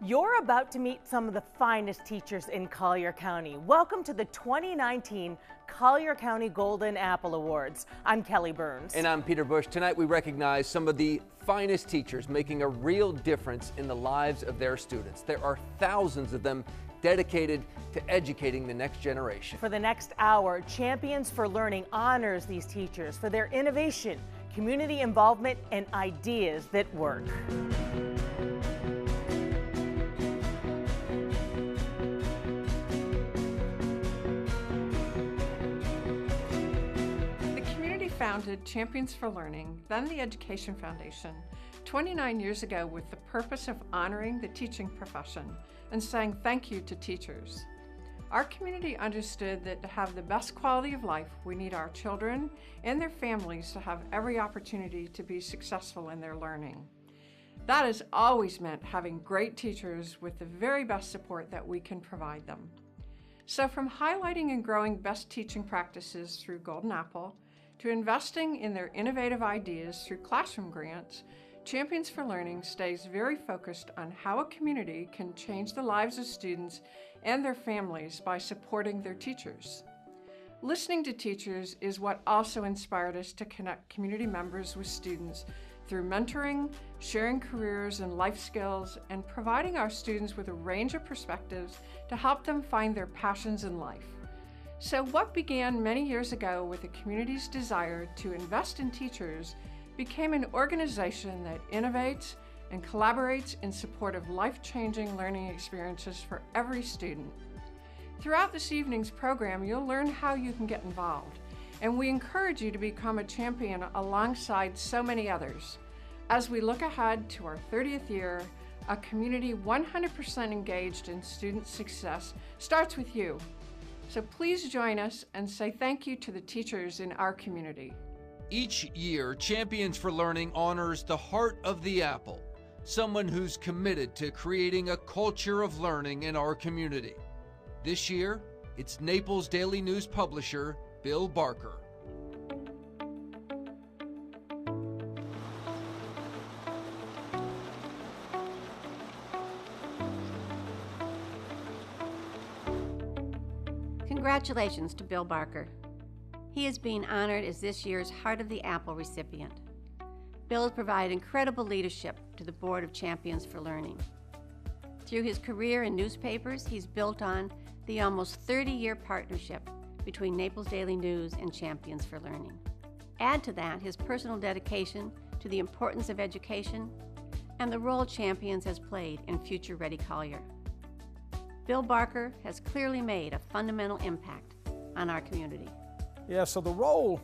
You're about to meet some of the finest teachers in Collier County. Welcome to the 2019 Collier County Golden Apple Awards. I'm Kelly Burns. And I'm Peter Bush. Tonight we recognize some of the finest teachers making a real difference in the lives of their students. There are thousands of them dedicated to educating the next generation. For the next hour, Champions for Learning honors these teachers for their innovation, community involvement, and ideas that work. Founded Champions for Learning, then the Education Foundation, 29 years ago with the purpose of honoring the teaching profession and saying thank you to teachers. Our community understood that to have the best quality of life, we need our children and their families to have every opportunity to be successful in their learning. That has always meant having great teachers with the very best support that we can provide them. So from highlighting and growing best teaching practices through Golden Apple, to investing in their innovative ideas through classroom grants, Champions for Learning stays very focused on how a community can change the lives of students and their families by supporting their teachers. Listening to teachers is what also inspired us to connect community members with students through mentoring, sharing careers and life skills, and providing our students with a range of perspectives to help them find their passions in life. So what began many years ago with the community's desire to invest in teachers became an organization that innovates and collaborates in support of life-changing learning experiences for every student. Throughout this evening's program, you'll learn how you can get involved, and we encourage you to become a champion alongside so many others. As we look ahead to our 30th year, a community 100% engaged in student success starts with you. So please join us and say thank you to the teachers in our community. Each year, Champions for Learning honors the heart of the apple, someone who's committed to creating a culture of learning in our community. This year, it's Naples Daily News publisher, Bill Barker. Congratulations to Bill Barker. He is being honored as this year's Heart of the Apple recipient. Bill has provided incredible leadership to the Board of Champions for Learning. Through his career in newspapers, he's built on the almost 30-year partnership between Naples Daily News and Champions for Learning. Add to that his personal dedication to the importance of education and the role Champions has played in Future Ready Collier. Bill Barker has clearly made a fundamental impact on our community. Yeah, so the role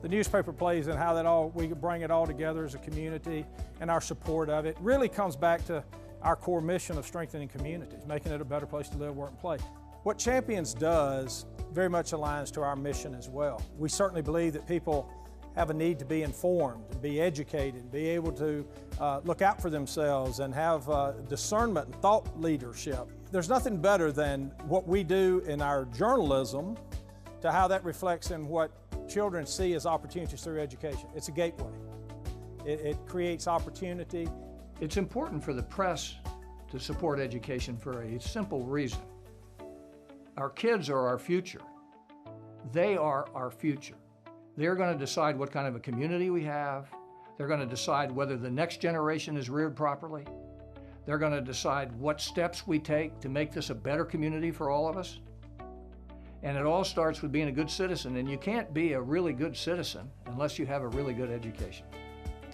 the newspaper plays in how we bring it all together as a community and our support of it really comes back to our core mission of strengthening communities, making it a better place to live, work, and play. What Champions does very much aligns to our mission as well. We certainly believe that people have a need to be informed, be educated, be able to look out for themselves and have discernment and thought leadership. There's nothing better than what we do in our journalism to how that reflects in what children see as opportunities through education. It's a gateway. It creates opportunity. It's important for the press to support education for a simple reason. Our kids are our future. They are our future. They're going to decide what kind of a community we have. They're going to decide whether the next generation is reared properly. They're going to decide what steps we take to make this a better community for all of us. And it all starts with being a good citizen, and you can't be a really good citizen unless you have a really good education.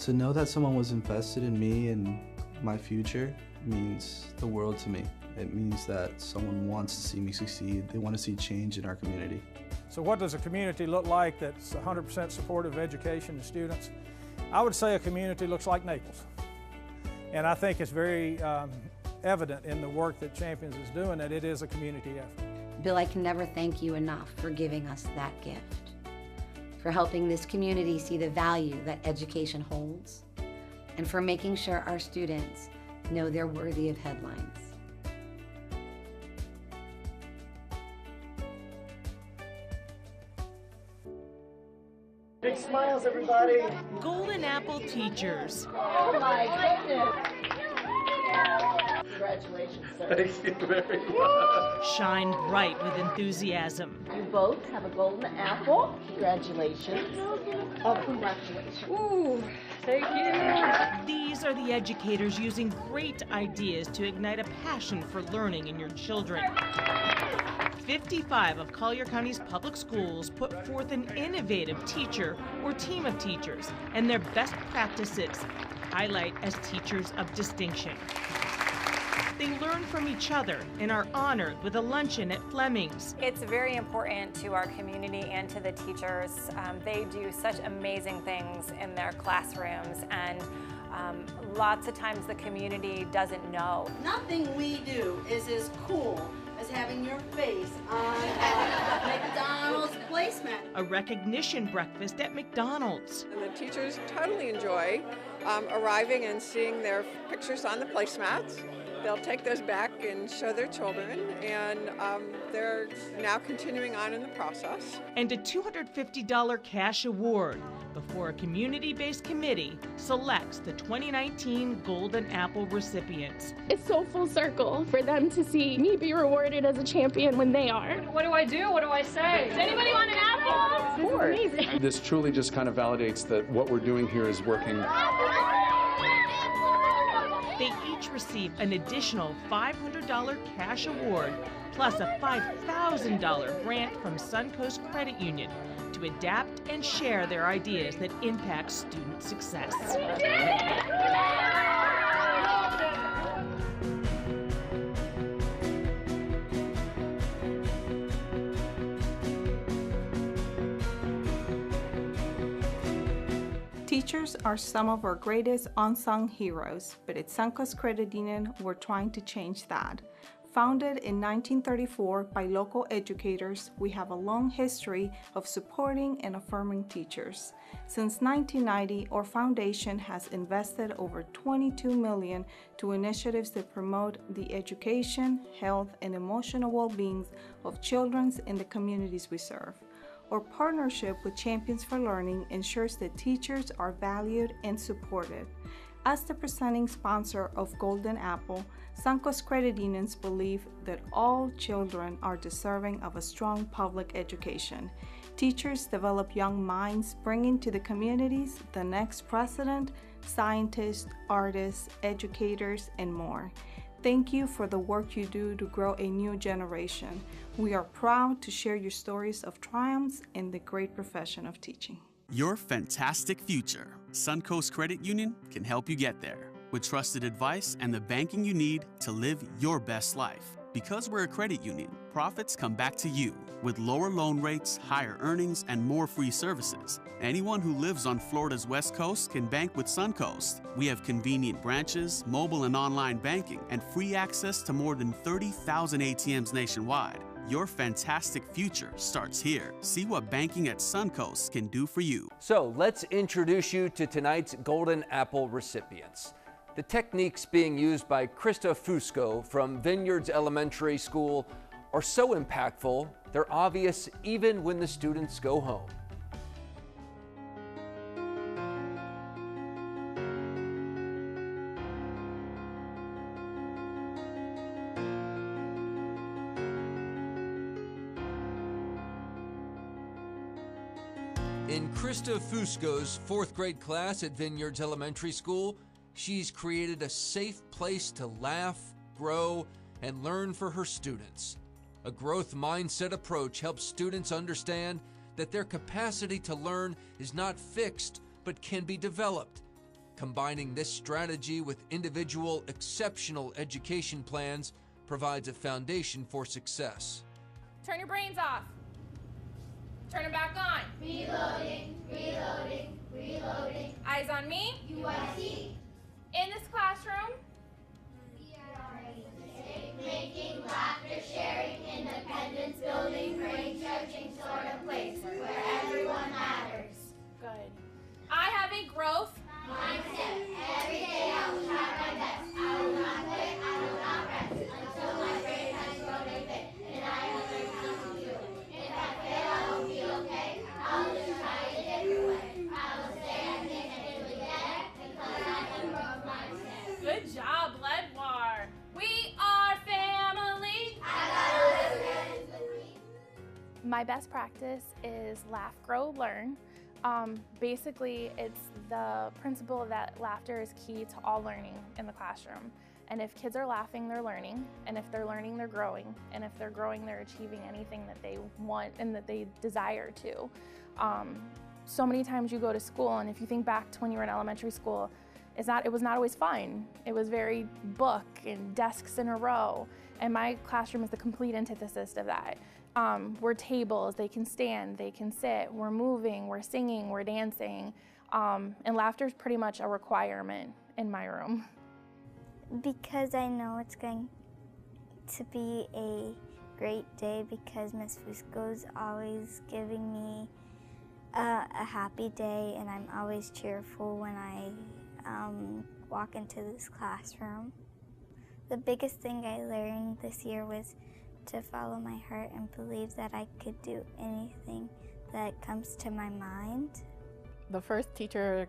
To know that someone was invested in me and my future means the world to me. It means that someone wants to see me succeed. They want to see change in our community. So what does a community look like that's 100% supportive of education and students? I would say a community looks like Naples. And I think it's very evident in the work that Champions is doing that it is a community effort. Bill, I can never thank you enough for giving us that gift, for helping this community see the value that education holds, and for making sure our students know they're worthy of headlines. Big smiles, everybody. Golden Apple teachers. Oh my goodness. Congratulations, sir. Thank you very much. Shine bright with enthusiasm. You both have a golden apple. Congratulations. Oh, congratulations. Ooh, thank you. These are the educators using great ideas to ignite a passion for learning in your children. 55 of Collier County's public schools put forth an innovative teacher or team of teachers and their best practices, highlight as teachers of distinction. They learn from each other and are honored with a luncheon at Fleming's. It's very important to our community and to the teachers. They do such amazing things in their classrooms, and lots of times the community doesn't know. Nothing we do is as cool as having your face on McDonald's placement. A recognition breakfast at McDonald's. And the teachers totally enjoy arriving and seeing their pictures on the placemats. They'll take those back and show their children, and they're now continuing on in the process. And a $250 cash award before a community-based committee selects the 2019 Golden Apple recipients. It's so full circle for them to see me be rewarded as a champion when they are. What do I do? What do I say? Does anybody want an apple? Of course. This is amazing. This truly just kind of validates that what we're doing here is working. They each receive an additional $500 cash award plus a $5,000 grant from Suncoast Credit Union to adapt and share their ideas that impact student success. Teachers are some of our greatest unsung heroes, but at Suncoast Credit Union, we're trying to change that. Founded in 1934 by local educators, we have a long history of supporting and affirming teachers. Since 1990, our foundation has invested over $22 million to initiatives that promote the education, health, and emotional well-being of children in the communities we serve. Our partnership with Champions for Learning ensures that teachers are valued and supported. As the presenting sponsor of Golden Apple, Suncoast Credit Unions believe that all children are deserving of a strong public education. Teachers develop young minds, bringing to the communities the next president, scientists, artists, educators, and more. Thank you for the work you do to grow a new generation. We are proud to share your stories of triumphs in the great profession of teaching. Your fantastic future. Suncoast Credit Union can help you get there with trusted advice and the banking you need to live your best life. Because we're a credit union, profits come back to you with lower loan rates, higher earnings, and more free services. Anyone who lives on Florida's West Coast can bank with Suncoast. We have convenient branches, mobile and online banking, and free access to more than 30,000 ATMs nationwide. Your fantastic future starts here. See what banking at Suncoast can do for you. So let's introduce you to tonight's Golden Apple recipients. The techniques being used by Krista Fusco from Vineyards Elementary School are so impactful, they're obvious even when the students go home. In Krista Fusco's 4th grade class at Vineyards Elementary School, she's created a safe place to laugh, grow, and learn for her students. A growth mindset approach helps students understand that their capacity to learn is not fixed, but can be developed. Combining this strategy with individual exceptional education plans provides a foundation for success. Turn your brains off. Turn them back on. Reloading, reloading, reloading. Eyes on me. UIC. In this classroom, We are a making, laughter, sharing, independence building, brain stretching sort of place where everyone matters. good. I have a growth mindset. Every day I will try my best. I will not quit. I will not rest until my brain has grown a bit and I have learned how to do it. If I fail, I will be okay. I will just try a different way. I will say I think I can do it better because I have a growth mindset. Good job, Ledwar. We My best practice is laugh, grow, learn. Basically, it's the principle that laughter is key to all learning in the classroom. And if kids are laughing, they're learning. And if they're learning, they're growing. And if they're growing, they're achieving anything that they want and that they desire to. So many times you go to school, and if you think back to when you were in elementary school, it was not always fun. It was very book and desks in a row. And my classroom is the complete antithesis of that. We're tables, they can stand, they can sit, we're moving, we're singing, we're dancing. And laughter is pretty much a requirement in my room. Because I know it's going to be a great day, because Ms. Fusco's always giving me a happy day, and I'm always cheerful when I walk into this classroom. The biggest thing I learned this year was to follow my heart and believe that I could do anything that comes to my mind. The first teacher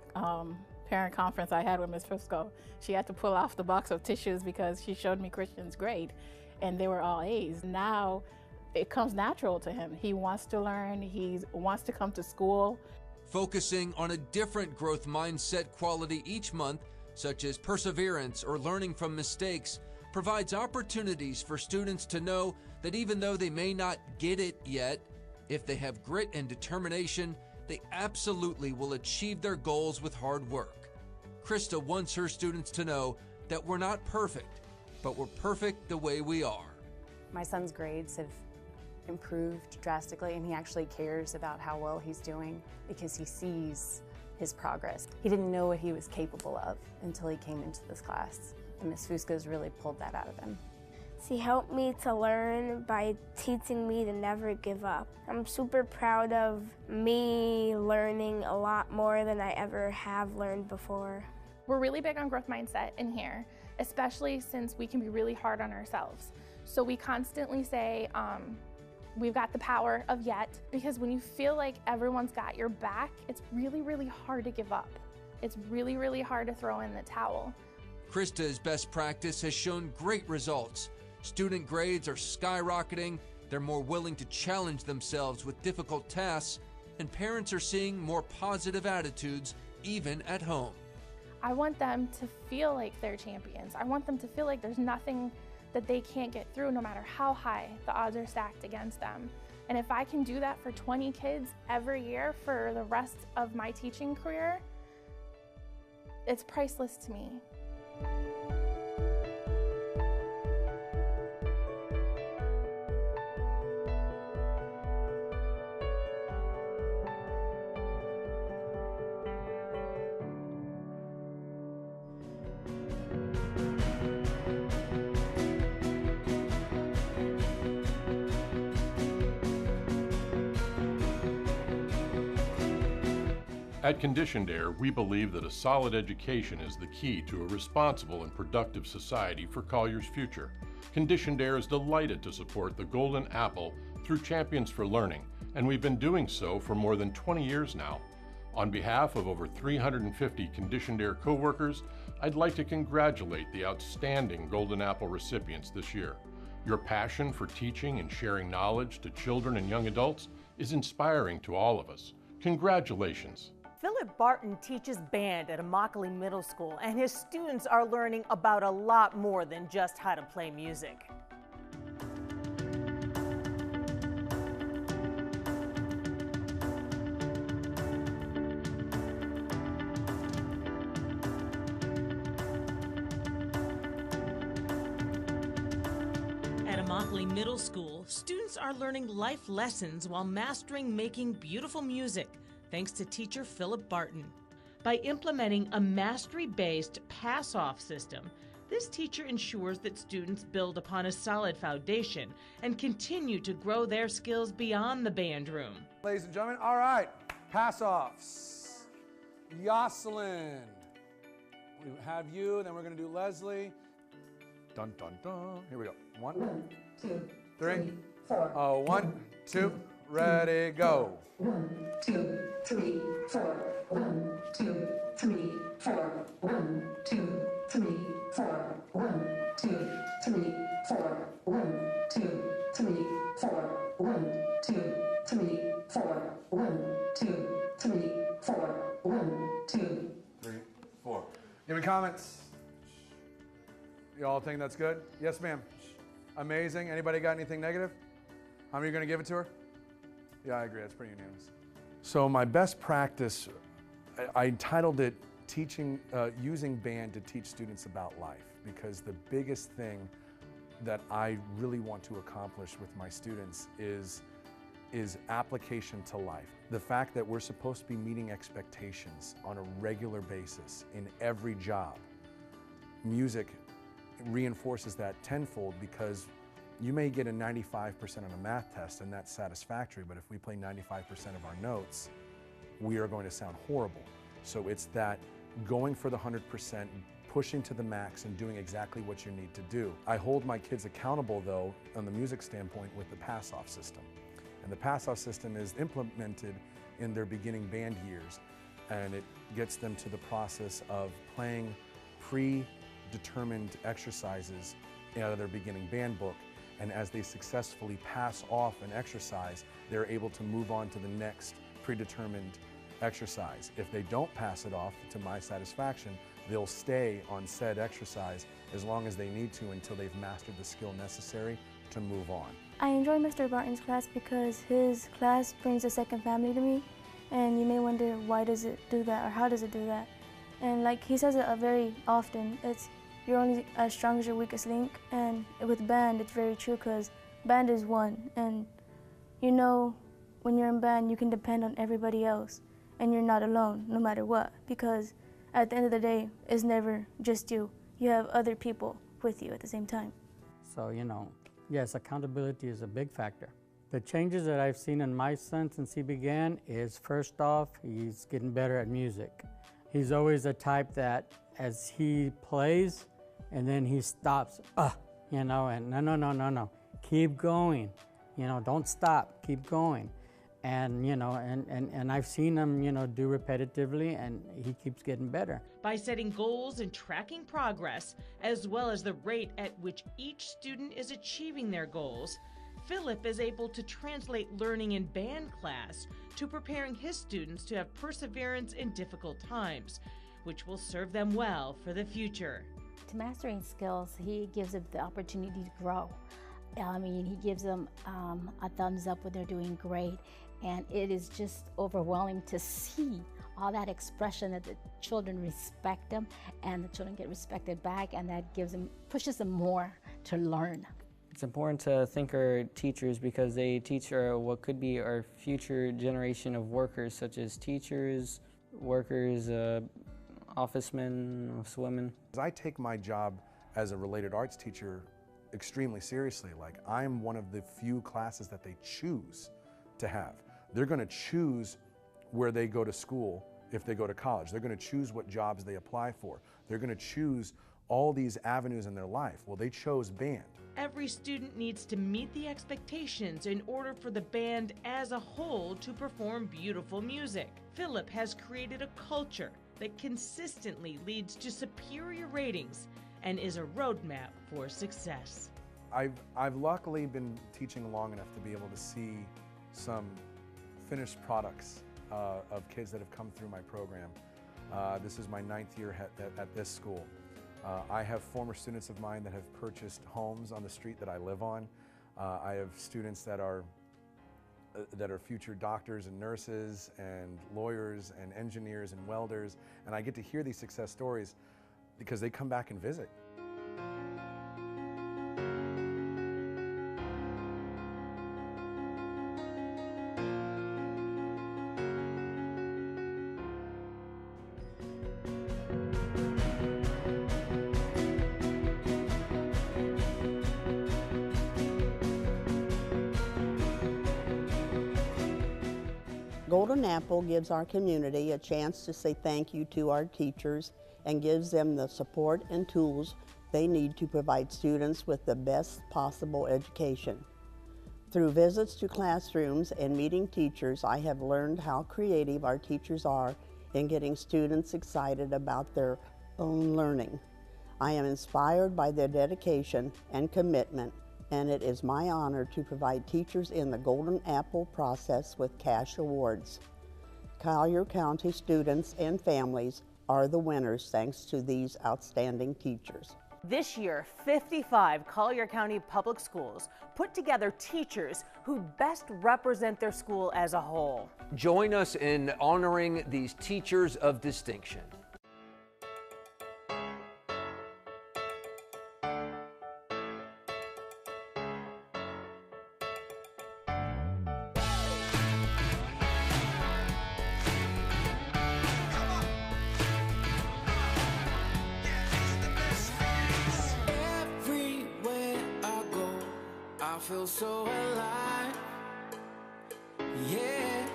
parent conference I had with Ms. Fusco, she had to pull off the box of tissues because she showed me Christian's grade, and they were all A's. Now it comes natural to him. He wants to learn, he wants to come to school. Focusing on a different growth mindset quality each month, such as perseverance or learning from mistakes, provides opportunities for students to know that even though they may not get it yet, if they have grit and determination, they absolutely will achieve their goals with hard work. Krista wants her students to know that we're not perfect, but we're perfect the way we are. My son's grades have improved drastically, and he actually cares about how well he's doing because he sees his progress. He didn't know what he was capable of until he came into this class, and Ms. Fusco's really pulled that out of him. She helped me to learn by teaching me to never give up. I'm super proud of me learning a lot more than I ever have learned before. We're really big on growth mindset in here, especially since we can be really hard on ourselves. So we constantly say, we've got the power of yet, because when you feel like everyone's got your back, it's really, really hard to give up. It's really, really hard to throw in the towel. Krista's best practice has shown great results. Student grades are skyrocketing, they're more willing to challenge themselves with difficult tasks, and parents are seeing more positive attitudes even at home. I want them to feel like they're champions. I want them to feel like there's nothing that they can't get through, no matter how high the odds are stacked against them. And if I can do that for 20 kids every year for the rest of my teaching career, it's priceless to me. At Conditioned Air, we believe that a solid education is the key to a responsible and productive society for Collier's future. Conditioned Air is delighted to support the Golden Apple through Champions for Learning, and we've been doing so for more than 20 years now. On behalf of over 350 Conditioned Air coworkers, I'd like to congratulate the outstanding Golden Apple recipients this year. Your passion for teaching and sharing knowledge to children and young adults is inspiring to all of us. Congratulations. Philip Barton teaches band at Immokalee Middle School, and his students are learning about a lot more than just how to play music. At Immokalee Middle School, students are learning life lessons while mastering making beautiful music, thanks to teacher Philip Barton. By implementing a mastery-based pass-off system, this teacher ensures that students build upon a solid foundation and continue to grow their skills beyond the band room. Ladies and gentlemen, all right, pass-offs. Yoselin. We have you, then we're going to do Leslie. Dun, dun, dun. Here we go. 1, 2, 3, 4. Oh, 1, 2, ready, go. 1, 2, 3, 4. 1, 2, 3, 4. 1, 2, 3, 4. 1, 2, 3, 4. 1, 2, 3, 4. 1, 2, 1, 2, 3, 4. Any comments? You all think that's good? Yes, ma'am. Amazing. Anybody got anything negative? How many are you going to give it to her? Yeah, I agree. That's pretty unanimous. So my best practice, I entitled it using band to teach students about life, because the biggest thing that I really want to accomplish with my students is application to life. The fact that we're supposed to be meeting expectations on a regular basis in every job. Music reinforces that tenfold, because you may get a 95% on a math test and that's satisfactory, but if we play 95% of our notes, we are going to sound horrible. So it's that going for the 100%, pushing to the max and doing exactly what you need to do. I hold my kids accountable though, on the music standpoint, with the pass-off system. And the pass-off system is implemented in their beginning band years, and it gets them to the process of playing predetermined exercises out of their beginning band book. And as they successfully pass off an exercise, they're able to move on to the next predetermined exercise. If they don't pass it off to my satisfaction, they'll stay on said exercise as long as they need to until they've mastered the skill necessary to move on. I enjoy Mr. Barton's class because his class brings a second family to me, and you may wonder why does it do that or how does it do that. And like he says it very often, you're only as strong as your weakest link, and with band it's very true, because band is one, and you know when you're in band you can depend on everybody else and you're not alone no matter what, because at the end of the day it's never just you. You have other people with you at the same time. So, yes, accountability is a big factor. The changes that I've seen in my son since he began is, first off, he's getting better at music. He's always the type that as he plays and then he stops, and no, keep going, don't stop, keep going. And, and I've seen him, do repetitively, and he keeps getting better. By setting goals and tracking progress, as well as the rate at which each student is achieving their goals, Philip is able to translate learning in band class to preparing his students to have perseverance in difficult times, which will serve them well for the future. To mastering skills, he gives them the opportunity to grow. He gives them a thumbs up when they're doing great, and it is just overwhelming to see all that expression that the children respect them and the children get respected back, and that pushes them more to learn. It's important to thank our teachers because they teach what could be our future generation of workers, such as teachers, workers, officemen, officewomen. I take my job as a related arts teacher extremely seriously. Like, I'm one of the few classes that they choose to have. They're going to choose where they go to school if they go to college. They're going to choose what jobs they apply for. They're going to choose all these avenues in their life. Well, they chose band. Every student needs to meet the expectations in order for the band as a whole to perform beautiful music. Philip has created a culture that consistently leads to superior ratings and is a roadmap for success. I've luckily been teaching long enough to be able to see some finished products of kids that have come through my program. This is my 9th year at this school. I have former students of mine that have purchased homes on the street that I live on. I have students that are future doctors and nurses and lawyers and engineers and welders, and I get to hear these success stories because they come back and visit. Golden Apple gives our community a chance to say thank you to our teachers and gives them the support and tools they need to provide students with the best possible education. Through visits to classrooms and meeting teachers, I have learned how creative our teachers are in getting students excited about their own learning. I am inspired by their dedication and commitment, and it is my honor to provide teachers in the Golden Apple process with cash awards. Collier County students and families are the winners thanks to these outstanding teachers. This year, 55 Collier County Public Schools put together teachers who best represent their school as a whole. Join us in honoring these teachers of distinction. I feel so alive, yeah,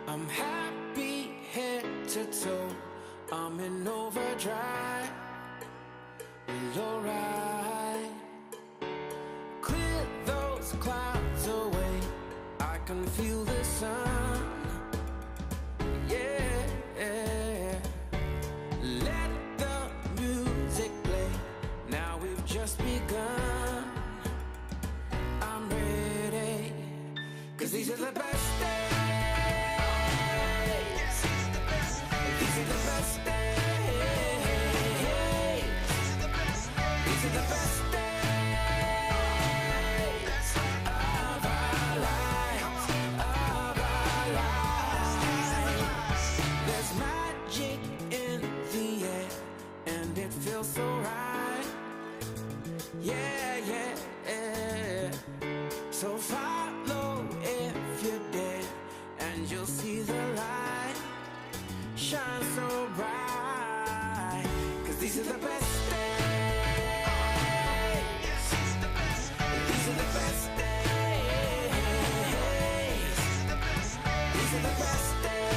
I'm happy head to toe, I'm in overdrive, we're alright, clear those clouds away, I can feel the sun, yeah, let the music play, now we've just begun. Cause these are the best days. These are the best days. These are the best days of our lives, of our lives. There's magic in the air, and it feels so right. Yeah, yeah, yeah. So follow if you dare, and you'll see the light shine so bright. Cause these are the best days. These are the best days. These are the best days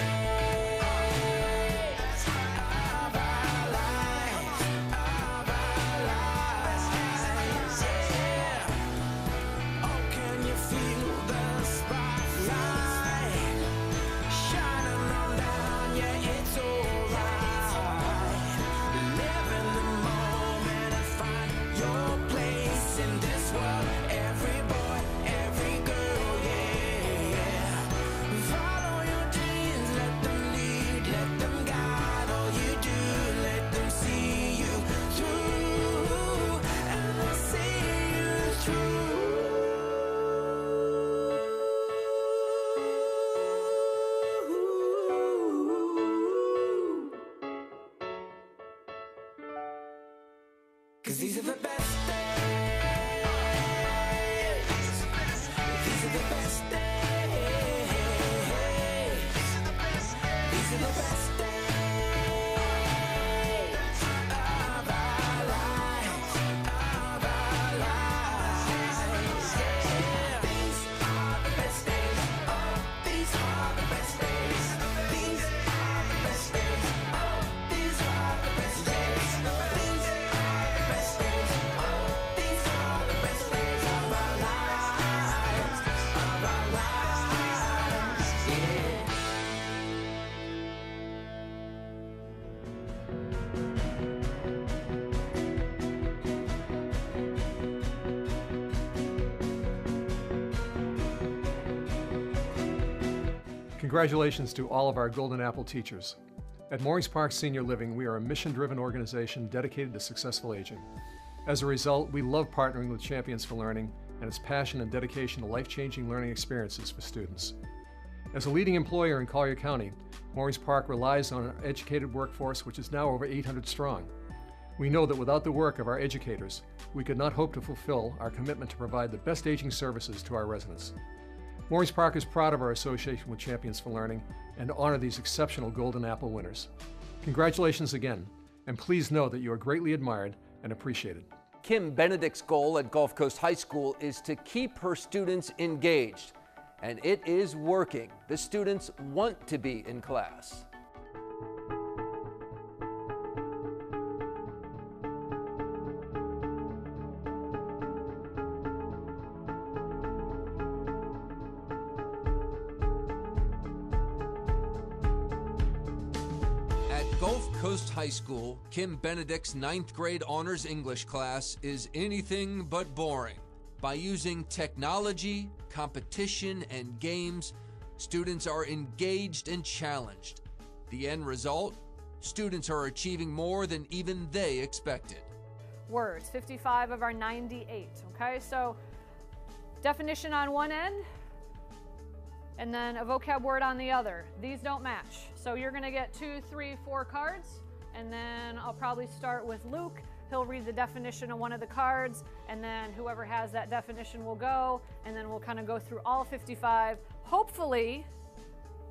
of our lives, of our lives. Yeah. Oh, can you feel the spotlight shining on down? Yeah, it's alright. Live in the moment and find your place in this world. Every boy, every girl, yeah. Follow your dreams, let them lead, let them guide. All you do, let them see you through, and they'll see you through. Cause these are the best days. These are the best days. These are the best days of our lives, of our lives. Yeah. These are the best days. Oh, these are the best days. These are the best days. Oh, these are the best days. These are the best days. Oh, these are the best days of our lives, of our lives. Yeah. Congratulations to all of our Golden Apple teachers. At Moorings Park Senior Living, we are a mission-driven organization dedicated to successful aging. As a result, we love partnering with Champions for Learning and its passion and dedication to life-changing learning experiences for students. As a leading employer in Collier County, Moorings Park relies on an educated workforce which is now over 800 strong. We know that without the work of our educators, we could not hope to fulfill our commitment to provide the best aging services to our residents. Moorings Park is proud of our association with Champions for Learning and to honor these exceptional Golden Apple winners. Congratulations again, and please know that you are greatly admired and appreciated. Kim Benedict's goal at Gulf Coast High School is to keep her students engaged, and it is working. The students want to be in class. At Gulf Coast High School, Kim Benedict's 9th grade honors English class is anything but boring. By using technology, competition, and games, Students are engaged and challenged. The end result? Students are achieving more than even they expected. Words, 55 of our 98, okay? So definition on one end, and then a vocab word on the other. These don't match. So you're gonna get 2, 3, 4 cards, and then I'll probably start with Luke. He'll read the definition on one of the cards, and then whoever has that definition will go, and then we'll kind of go through all 55. Hopefully,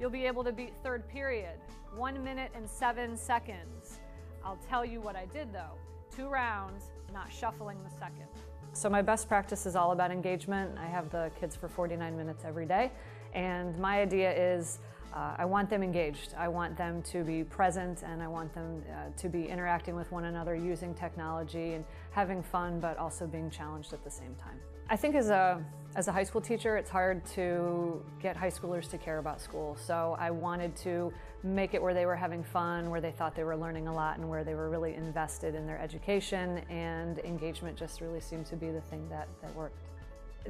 you'll be able to beat third period, 1 minute and 7 seconds. I'll tell you what I did though. 2 rounds, not shuffling the second. So my best practice is all about engagement. I have the kids for 49 minutes every day, and my idea is I want them engaged. I want them to be present, and I want them to be interacting with one another using technology and having fun, but also being challenged at the same time. I think as a high school teacher, it's hard to get high schoolers to care about school. So I wanted to make it where they were having fun, where they thought they were learning a lot, and where they were really invested in their education, and engagement just really seemed to be the thing that worked.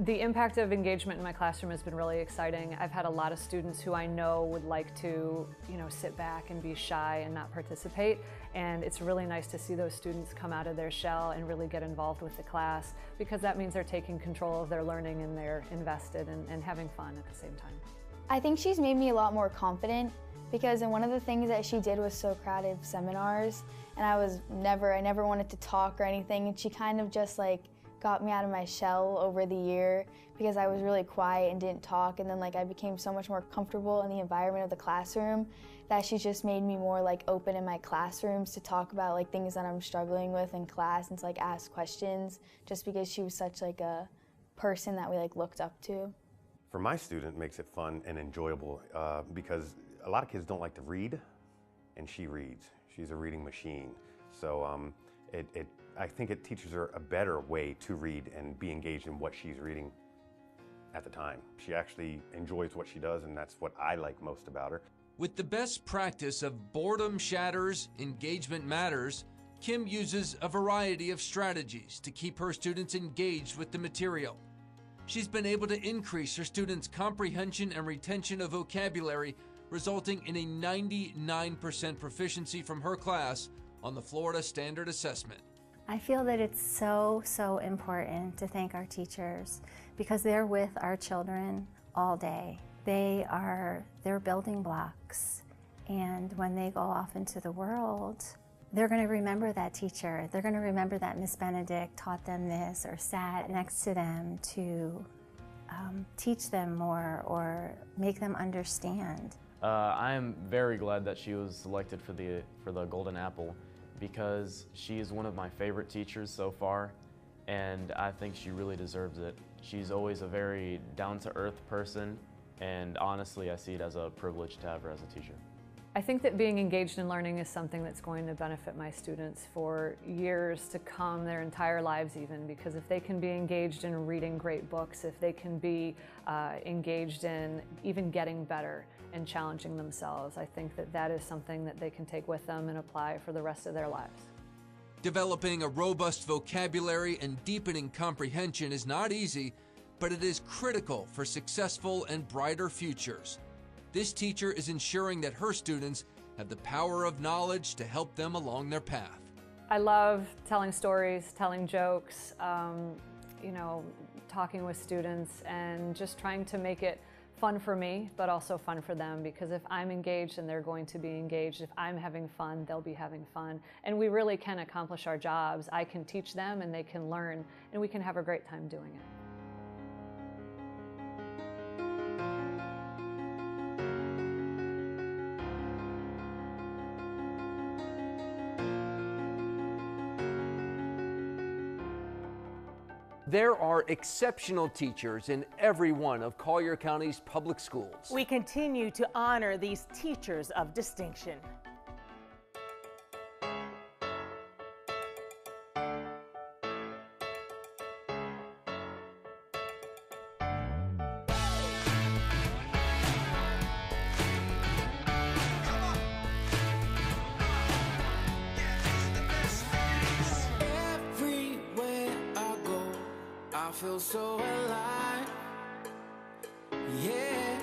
The impact of engagement in my classroom has been really exciting. I've had a lot of students who I know would like to, sit back and be shy and not participate. And it's really nice to see those students come out of their shell and really get involved with the class, because that means they're taking control of their learning and they're invested and having fun at the same time. I think she's made me a lot more confident, because one of the things that she did was Socratic seminars, and I never wanted to talk or anything, and she kind of just got me out of my shell over the year, because I was really quiet and didn't talk, and then I became so much more comfortable in the environment of the classroom that she just made me more open in my classrooms to talk about things that I'm struggling with in class, and to ask questions, just because she was such a person that we looked up to. For my student, it makes it fun and enjoyable because a lot of kids don't like to read, and she reads. She's a reading machine. So I think it teaches her a better way to read and be engaged in what she's reading at the time. She actually enjoys what she does, and that's what I like most about her. With the best practice of boredom shatters, engagement matters, Kim uses a variety of strategies to keep her students engaged with the material. She's been able to increase her students' comprehension and retention of vocabulary, resulting in a 99% proficiency from her class on the Florida Standard Assessment. I feel that it's so important to thank our teachers, because they're with our children all day. They're building blocks, and when they go off into the world, they're going to remember that teacher. They're going to remember that Miss Benedict taught them this or sat next to them to teach them more or make them understand. I am very glad that she was selected for the Golden Apple, because she is one of my favorite teachers so far, and I think she really deserves it. She's always a very down-to-earth person, and honestly, I see it as a privilege to have her as a teacher. I think that being engaged in learning is something that's going to benefit my students for years to come, their entire lives even, because if they can be engaged in reading great books, if they can be engaged in even getting better and challenging themselves, I think that that is something that they can take with them and apply for the rest of their lives. Developing a robust vocabulary and deepening comprehension is not easy, but it is critical for successful and brighter futures. This teacher is ensuring that her students have the power of knowledge to help them along their path. I love telling stories, telling jokes, talking with students, and just trying to make it fun for me, but also fun for them, because if I'm engaged, then they're going to be engaged. If I'm having fun, they'll be having fun. And we really can accomplish our jobs. I can teach them and they can learn, and we can have a great time doing it. There are exceptional teachers in every one of Collier County's public schools. We continue to honor these teachers of distinction. I feel so alive, yeah.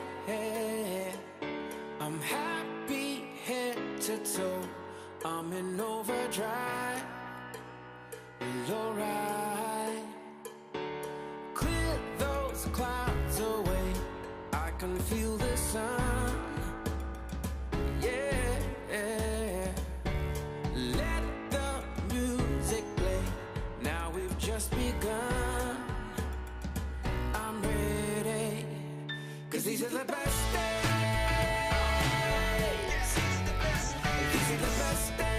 I'm in overdrive. You're right. Clear those clouds away. I can feel the sun. Yeah. Let the music play. Now we've just begun. I'm ready. 'Cause these are the best days. These are the best days.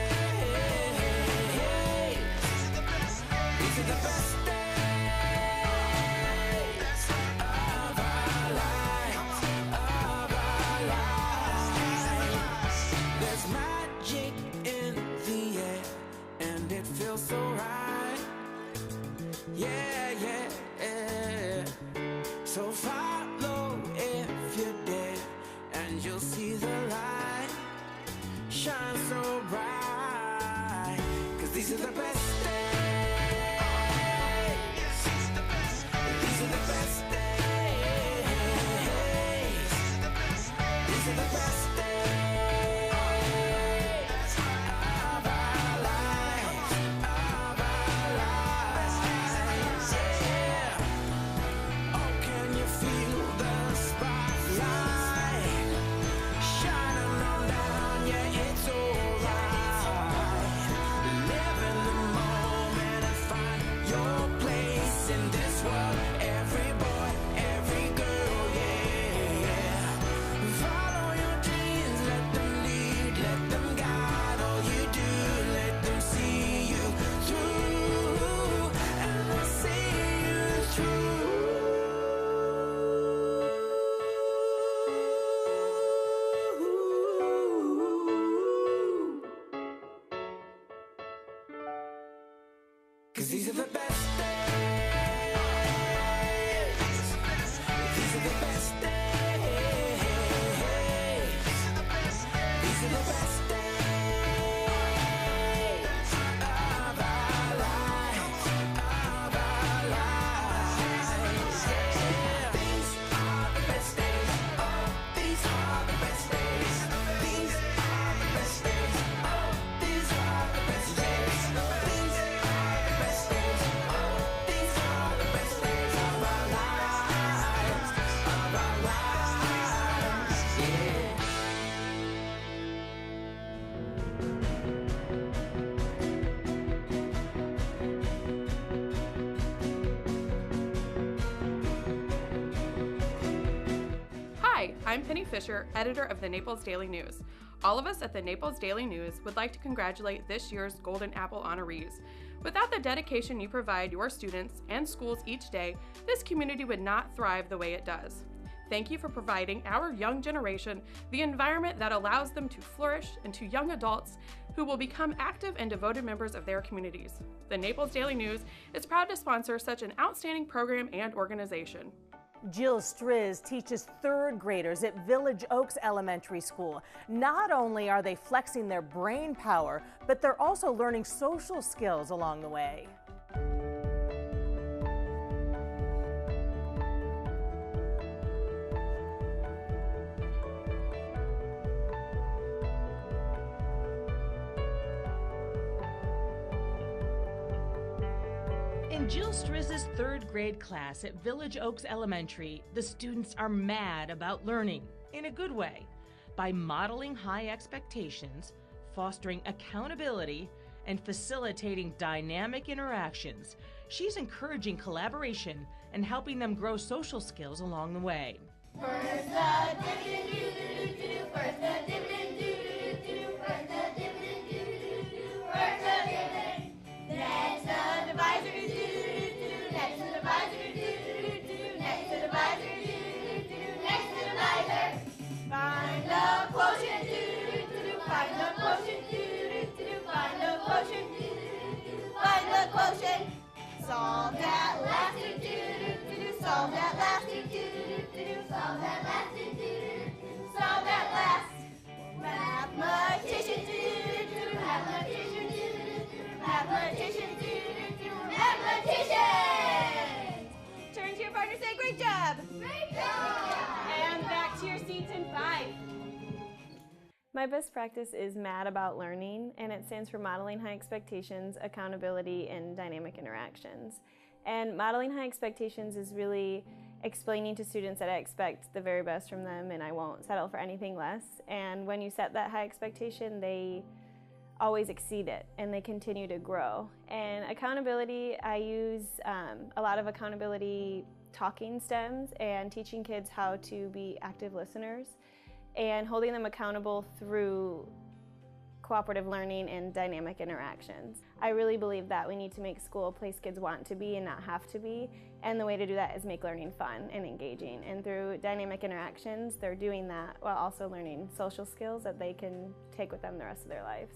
These are the best days of our lives, of our lives. There's magic in the air, and it feels so right. Yeah, yeah, yeah. So follow if you dare, and you'll see the light shine so bright. 'Cause these are the best days. These are the best days. These are the best days of our lives, of our lives. Yeah. Oh, can you feel the spotlight shining on down? Yeah, it's alright. Live in the moment and find your place in this world. Every boy, every girl, yeah. Follow your dreams, let them lead, let them guide. All you do, let them see you through, and they'll see you through. 'Cause these are the best days. These are the best days. These are the best days of our lives, of our lives. Yeah. These are the best days. Oh, these are the best days. These are the best days. Oh, these are the best days. These are the best days. Oh, these are the best days of our lives, of our lives. Yeah. Hi, I'm Penny Fisher, editor of the Naples Daily News. All of us at the Naples Daily News would like to congratulate this year's Golden Apple honorees. Without the dedication you provide your students and schools each day, this community would not thrive the way it does. Thank you for providing our young generation the environment that allows them to flourish into young adults who will become active and devoted members of their communities. The Naples Daily News is proud to sponsor such an outstanding program and organization. Jill Striz teaches third graders at Village Oaks Elementary School. Not only are they flexing their brain power, but they're also learning social skills along the way. In Jill Striz's third grade class at Village Oaks Elementary, the students are mad about learning, in a good way, by modeling high expectations, fostering accountability, and facilitating dynamic interactions. She's encouraging collaboration and helping them grow social skills along the way. First the dividend do-do-do-do-do, first the dividend do-do-do-do-do, first the dividend do-do-do-do-do, first the dividend. Next the divisor do-do-do-do-do, next the divisor do-do-do-do-do, next the divisor do-do-do-do-do, next the divisor. Find the quotient do-do-do-do-do, find the quotient do-do-do-do-do, find the quotient do-do-do-do-do, find the quotient. Solve that last do-do-do-do-do, solve that last do-do-do-do-do, solve that last do-do-do-do-do, solve that last. My best practice is MAD about learning, and it stands for Modeling High Expectations, Accountability, and Dynamic Interactions. And modeling high expectations is really explaining to students that I expect the very best from them and I won't settle for anything less. And when you set that high expectation, they always exceed it and they continue to grow. And accountability, I use a lot of accountability talking stems and teaching kids how to be active listeners and holding them accountable through cooperative learning and dynamic interactions. I really believe that we need to make school a place kids want to be and not have to be, and the way to do that is make learning fun and engaging. And through dynamic interactions, they're doing that while also learning social skills that they can take with them the rest of their lives.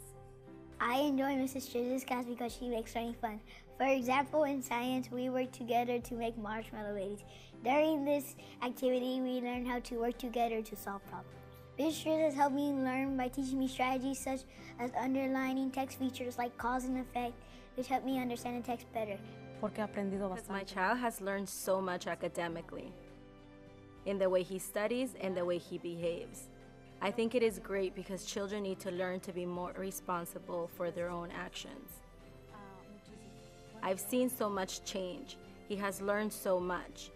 I enjoy Mrs. Striz's class because she makes learning fun. For example, in science, we work together to make marshmallow babies. During this activity, we learn how to work together to solve problems. Mrs. Striz has helped me learn by teaching me strategies such as underlining text features like cause and effect, which help me understand the text better. Because my child has learned so much academically, in the way he studies and the way he behaves. I think it is great because children need to learn to be more responsible for their own actions. I've seen so much change. He has learned so much.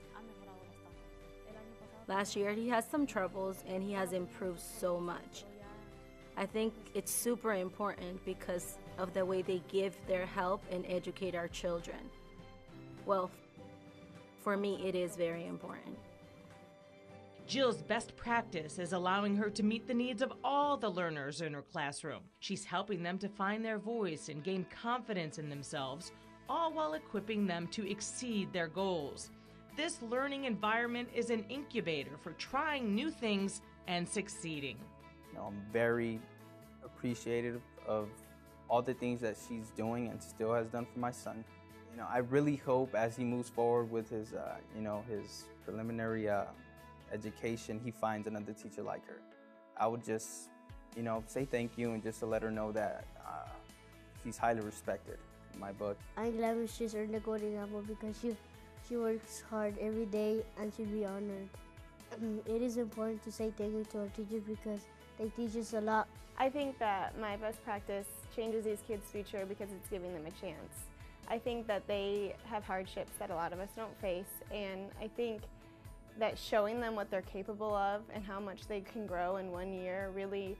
Last year he had some troubles and he has improved so much. I think it's super important because of the way they give their help and educate our children. Well, for me it is very important. Jill's best practice is allowing her to meet the needs of all the learners in her classroom. She's helping them to find their voice and gain confidence in themselves, all while equipping them to exceed their goals. This learning environment is an incubator for trying new things and succeeding. I'm very appreciative of all the things that she's doing and still has done for my son. I really hope as he moves forward with his, his preliminary education, he finds another teacher like her. I would just, say thank you and just to let her know that she's highly respected in my book. I'm glad Mrs. Striz earned the Golden Apple because she works hard every day and should be honored. It is important to say thank you to our teachers because they teach us a lot. I think that my best practice changes these kids' future because it's giving them a chance. I think that they have hardships that a lot of us don't face, and I think that showing them what they're capable of and how much they can grow in 1 year really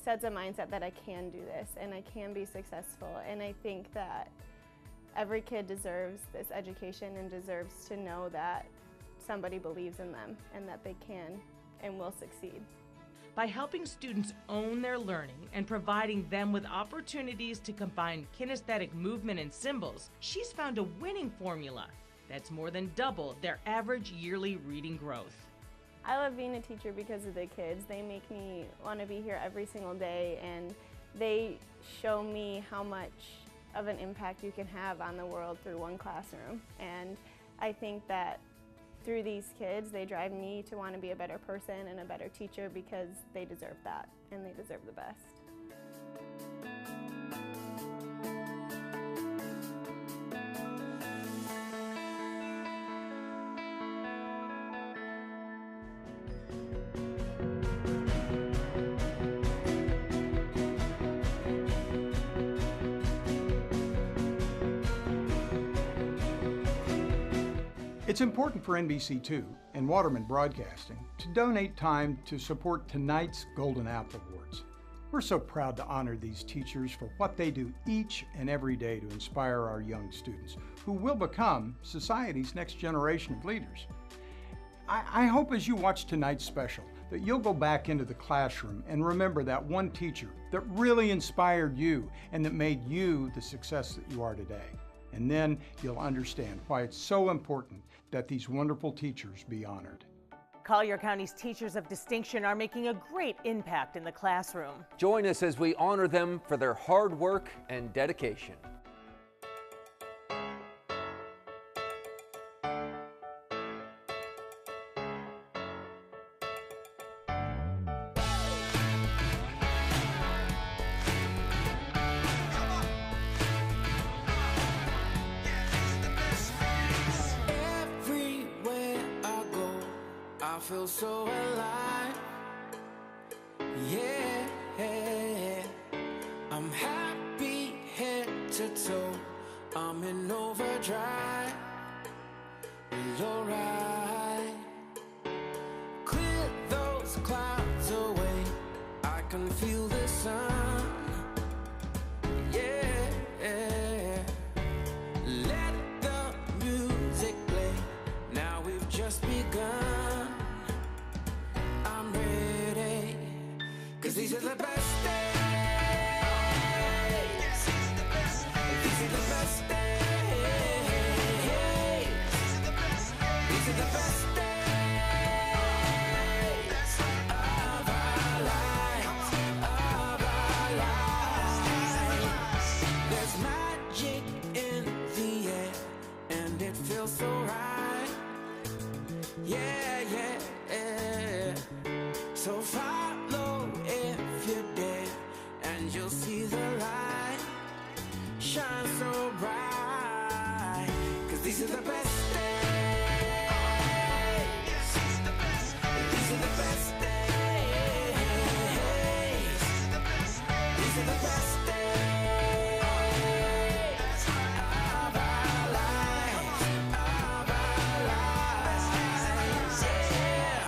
sets a mindset that I can do this and I can be successful. And I think that every kid deserves this education and deserves to know that somebody believes in them and that they can and will succeed. By helping students own their learning and providing them with opportunities to combine kinesthetic movement and symbols, she's found a winning formula that's more than double their average yearly reading growth. I love being a teacher because of the kids. They make me want to be here every single day, and they show me how much of an impact you can have on the world through one classroom. And I think that through these kids, they drive me to want to be a better person and a better teacher because they deserve that and they deserve the best. It's important for NBC2 and Waterman Broadcasting to donate time to support tonight's Golden Apple Awards. We're so proud to honor these teachers for what they do each and every day to inspire our young students, who will become society's next generation of leaders. I hope as you watch tonight's special that you'll go back into the classroom and remember that one teacher that really inspired you and that made you the success that you are today. And then you'll understand why it's so important that these wonderful teachers be honored. Collier County's Teachers of Distinction are making a great impact in the classroom. Join us as we honor them for their hard work and dedication. I feel so alive, yeah. I'm happy head to toe. I'm in overdrive. Well, alright. Clear those clouds away. I can feel the sun. Yeah. Let the music play. Now we've just begun. I'm ready. 'Cause these are the best days. These are the best days. These are the best days of our lives, of our lives. There's magic in the air, and it feels so right. Yeah, yeah, yeah. So follow if you dare, and you'll see the light shine so bright. 'Cause these are the best days. These are the best days. These are the best days. These are the best days of our lives, of our lives. Yeah.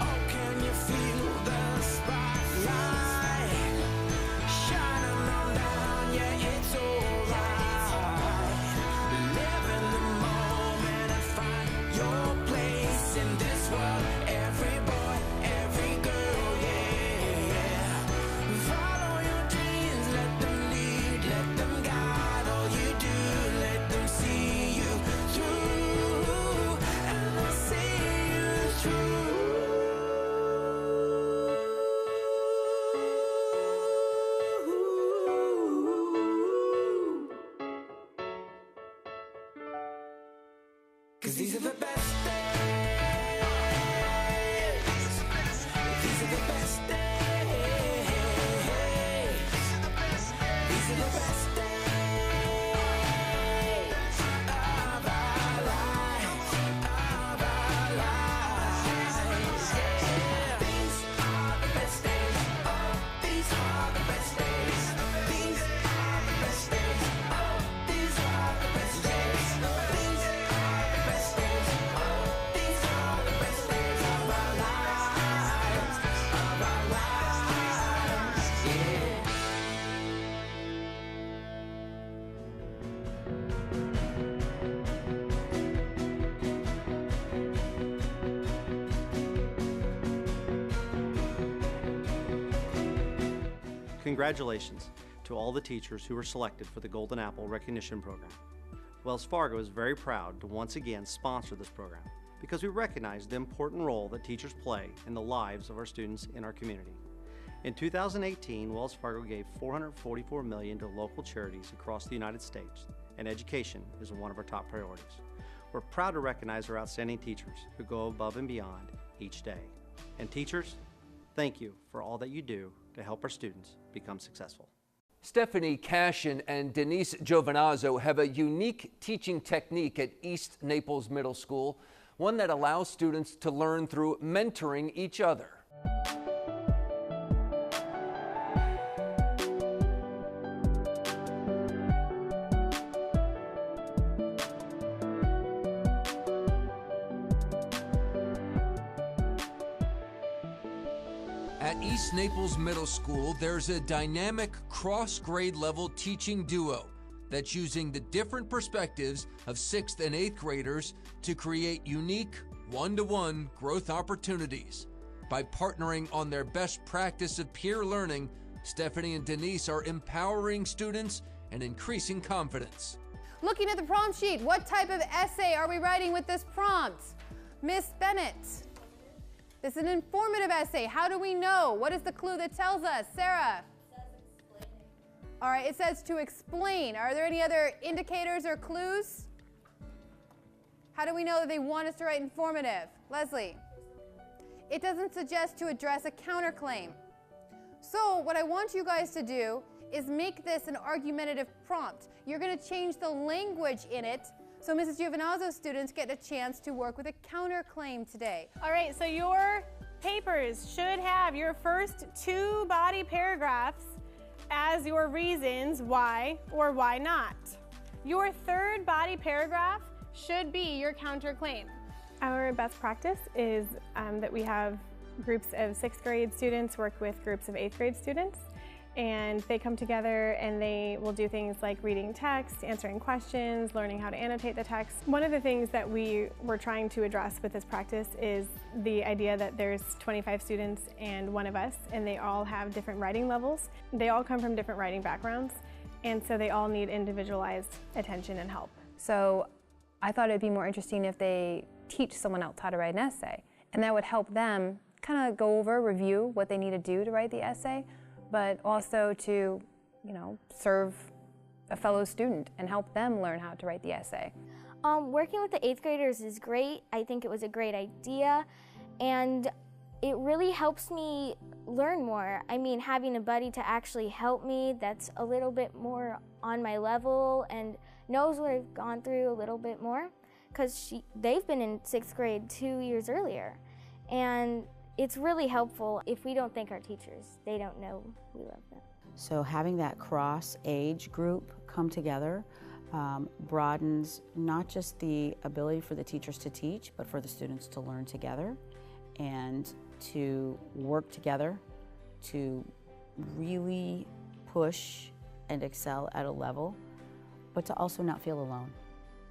Oh, can you feel the spotlight shining on down? Yeah, it's alright. Live in the moment and find your place in this world. Every boy, every girl, yeah. Follow your dreams, let them lead, let them guide. All you do, let them see you through, and they'll see you through. 'Cause these are the best days. These are the best days. These are the best days of our lives, of our lives. Yeah. These are the best days. Oh, these are the best days. These are the best days. Oh, these are the best days. These are the best days. Oh, these are the best days of our lives, of our lives. Yeah. Congratulations to all the teachers who were selected for the Golden Apple Recognition Program. Wells Fargo is very proud to once again sponsor this program because we recognize the important role that teachers play in the lives of our students in our community. In 2018, Wells Fargo gave $444 million to local charities across the United States, and education is one of our top priorities. We're proud to recognize our outstanding teachers who go above and beyond each day. And teachers, thank you for all that you do to help our students become successful. Stephanie Cashin and Denise Giovinazzo have a unique teaching technique at East Naples Middle School, one that allows students to learn through mentoring each other. At East Naples Middle School, there's a dynamic cross-grade level teaching duo that's using the different perspectives of 6th and 8th graders to create unique one-to-one growth opportunities. By partnering on their best practice of peer learning, Stephanie and Denise are empowering students and increasing confidence. Looking at the prompt sheet, what type of essay are we writing with this prompt? Miss Bennett. This is an informative essay. How do we know? What is the clue that tells us? Sarah? It says explain. All right, it says to explain. Are there any other indicators or clues? How do we know that they want us to write informative? Leslie? It doesn't suggest to address a counterclaim. So what I want you guys to do is make this an argumentative prompt. You're going to change the language in it so Mrs. Giovinazzo's students get a chance to work with a counterclaim today. All right, so your papers should have your first 2 body paragraphs as your reasons why or why not. Your third body paragraph should be your counterclaim. Our best practice is that we have groups of 6th grade students work with groups of 8th grade students, and they come together and they will do things like reading text, answering questions, learning how to annotate the text. One of the things that we were trying to address with this practice is the idea that there's 25 students and one of us, and they all have different writing levels. They all come from different writing backgrounds, and so they all need individualized attention and help. So I thought it'd be more interesting if they teach someone else how to write an essay, and that would help them kind of go over, review what they need to do to write the essay, but also to, serve a fellow student and help them learn how to write the essay. Working with the 8th graders is great. I think it was a great idea, and it really helps me learn more. I mean, having a buddy to actually help me that's a little bit more on my level and knows what I've gone through a little bit more, because they've been in 6th grade 2 years earlier. And it's really helpful. If we don't thank our teachers, they don't know we love them. So having that cross-age group come together broadens not just the ability for the teachers to teach, but for the students to learn together and to work together to really push and excel at a level, but to also not feel alone.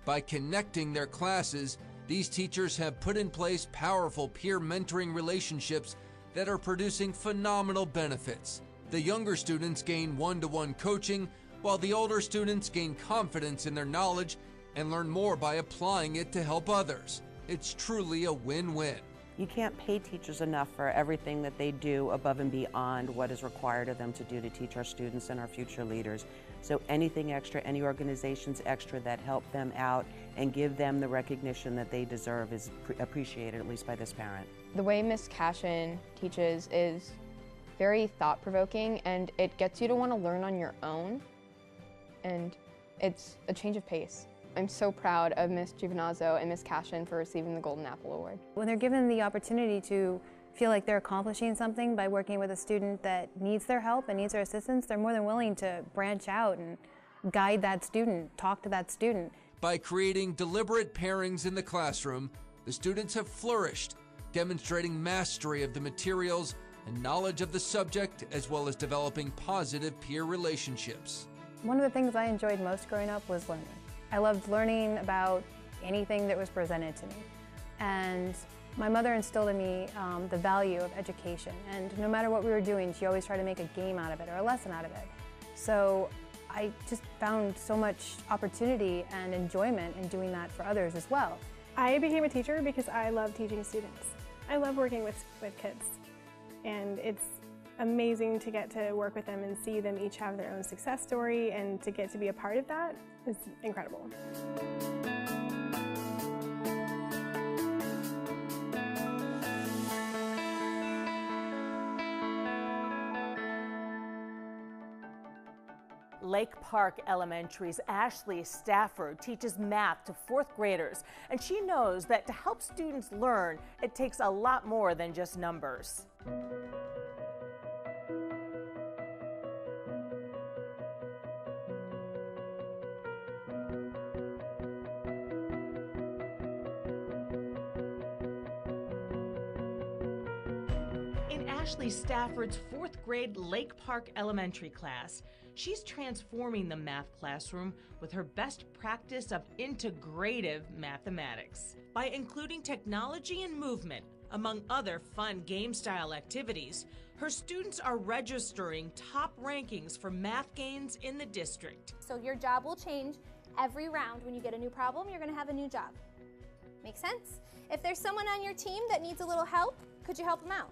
By connecting their classes, these teachers have put in place powerful peer mentoring relationships that are producing phenomenal benefits. The younger students gain one-to-one coaching, while the older students gain confidence in their knowledge and learn more by applying it to help others. It's truly a win-win. You can't pay teachers enough for everything that they do above and beyond what is required of them to do to teach our students and our future leaders. So anything extra, any organizations extra that help them out and give them the recognition that they deserve is appreciated, at least by this parent. The way Ms. Cashin teaches is very thought-provoking, and it gets you to want to learn on your own, and it's a change of pace. I'm so proud of Ms. Giovinazzo and Ms. Cashin for receiving the Golden Apple Award. When they're given the opportunity to feel like they're accomplishing something by working with a student that needs their help and needs their assistance, they're more than willing to branch out and guide that student, talk to that student. By creating deliberate pairings in the classroom, the students have flourished, demonstrating mastery of the materials and knowledge of the subject, as well as developing positive peer relationships. One of the things I enjoyed most growing up was learning. I loved learning about anything that was presented to me. And my mother instilled in me the value of education. And no matter what we were doing, she always tried to make a game out of it or a lesson out of it. So I just found so much opportunity and enjoyment in doing that for others as well. I became a teacher because I love teaching students. I love working with kids. And it's amazing to get to work with them and see them each have their own success story, and to get to be a part of that is incredible. Lake Park Elementary's Ashley Stafford teaches math to 4th graders, and she knows that to help students learn, it takes a lot more than just numbers. In Ashley Stafford's 4th grade Lake Park Elementary class, she's transforming the math classroom with her best practice of integrative mathematics. By including technology and movement, among other fun game-style activities, her students are registering top rankings for math gains in the district. So your job will change every round. When you get a new problem, you're going to have a new job. Make sense? If there's someone on your team that needs a little help, could you help them out?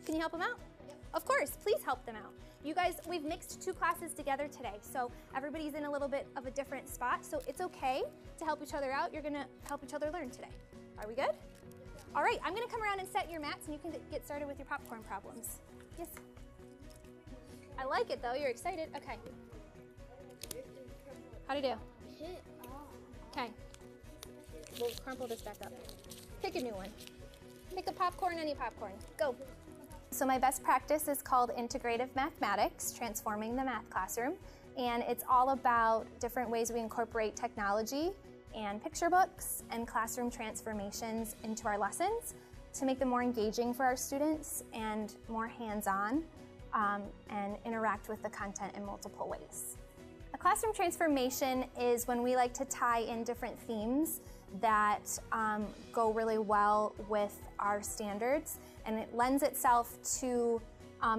Can you help them out? Yep. Of course, please help them out. You guys, we've mixed 2 classes together today, so everybody's in a little bit of a different spot, so it's okay to help each other out. You're gonna help each other learn today. Are we good? All right, I'm gonna come around and set your mats, and you can get started with your popcorn problems. Yes? I like it though, you're excited. Okay. How'd you do? Okay. We'll crumple this back up. Pick a new one. Pick a popcorn, any popcorn. Go. So my best practice is called Integrative Mathematics, Transforming the Math Classroom. And it's all about different ways we incorporate technology and picture books and classroom transformations into our lessons to make them more engaging for our students and more hands-on and interact with the content in multiple ways. A classroom transformation is when we like to tie in different themes that go really well with our standards, and it lends itself to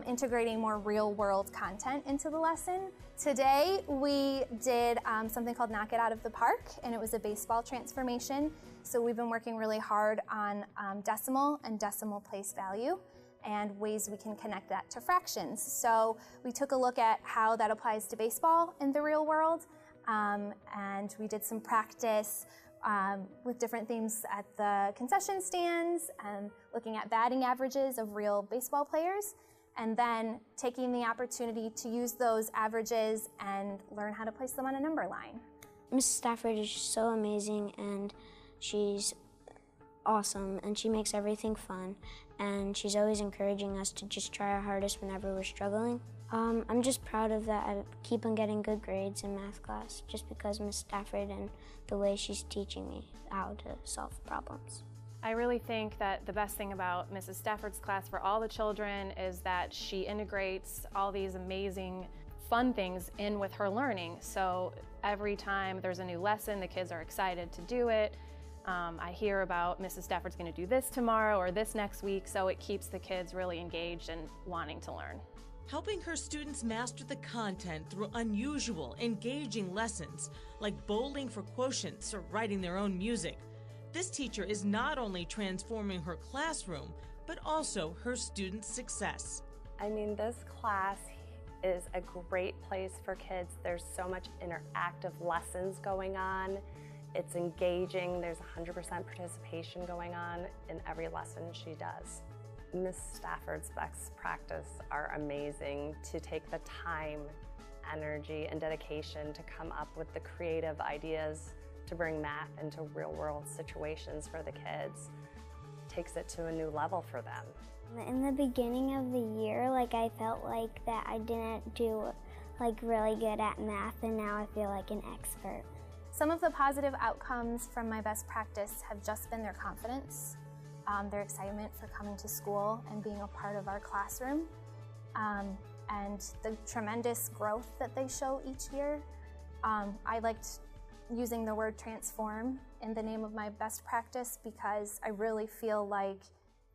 integrating more real-world content into the lesson. Today we did something called Knock It Out of the Park, and it was a baseball transformation. So we've been working really hard on decimal and decimal place value and ways we can connect that to fractions. So we took a look at how that applies to baseball in the real world, and we did some practice with different themes at the concession stands and looking at batting averages of real baseball players, and then taking the opportunity to use those averages and learn how to place them on a number line. Mrs. Stafford is so amazing, and she's awesome, and she makes everything fun, and she's always encouraging us to just try our hardest whenever we're struggling. I'm just proud of that. I keep on getting good grades in math class just because Miss Stafford and the way she's teaching me how to solve problems. I really think that the best thing about Mrs. Stafford's class for all the children is that she integrates all these amazing fun things in with her learning. So every time there's a new lesson, the kids are excited to do it. I hear about Mrs. Stafford's going to do this tomorrow or this next week, so it keeps the kids really engaged and wanting to learn. Helping her students master the content through unusual, engaging lessons like bowling for quotients or writing their own music. This teacher is not only transforming her classroom, but also her students' success. I mean, this class is a great place for kids. There's so much interactive lessons going on. It's engaging. There's 100% participation going on in every lesson she does. Miss Stafford's best practice are amazing to take the time, energy, and dedication to come up with the creative ideas to bring math into real-world situations for the kids. Takes it to a new level for them. In the beginning of the year, I felt like that I didn't do really good at math, and now I feel like an expert. Some of the positive outcomes from my best practice have just been their confidence, their excitement for coming to school and being a part of our classroom, and the tremendous growth that they show each year. I liked using the word transform in the name of my best practice because I really feel like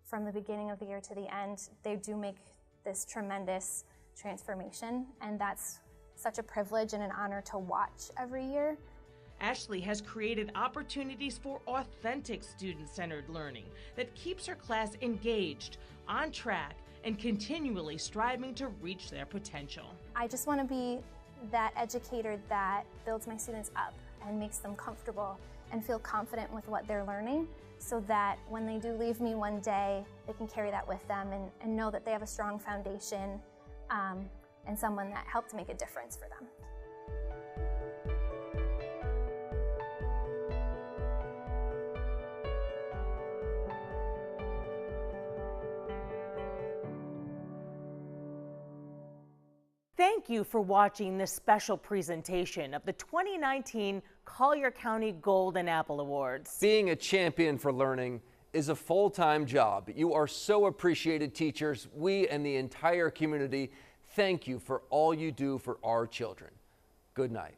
from the beginning of the year to the end, they do make this tremendous transformation, and that's such a privilege and an honor to watch every year. Ashley has created opportunities for authentic student-centered learning that keeps her class engaged, on track, and continually striving to reach their potential. I just want to be that educator that builds my students up and makes them comfortable and feel confident with what they're learning, so that when they do leave me one day, they can carry that with them and know that they have a strong foundation and someone that helped make a difference for them. Thank you for watching this special presentation of the 2019 Collier County Golden Apple Awards. Being a champion for learning is a full-time job. You are so appreciated, teachers. We and the entire community thank you for all you do for our children. Good night.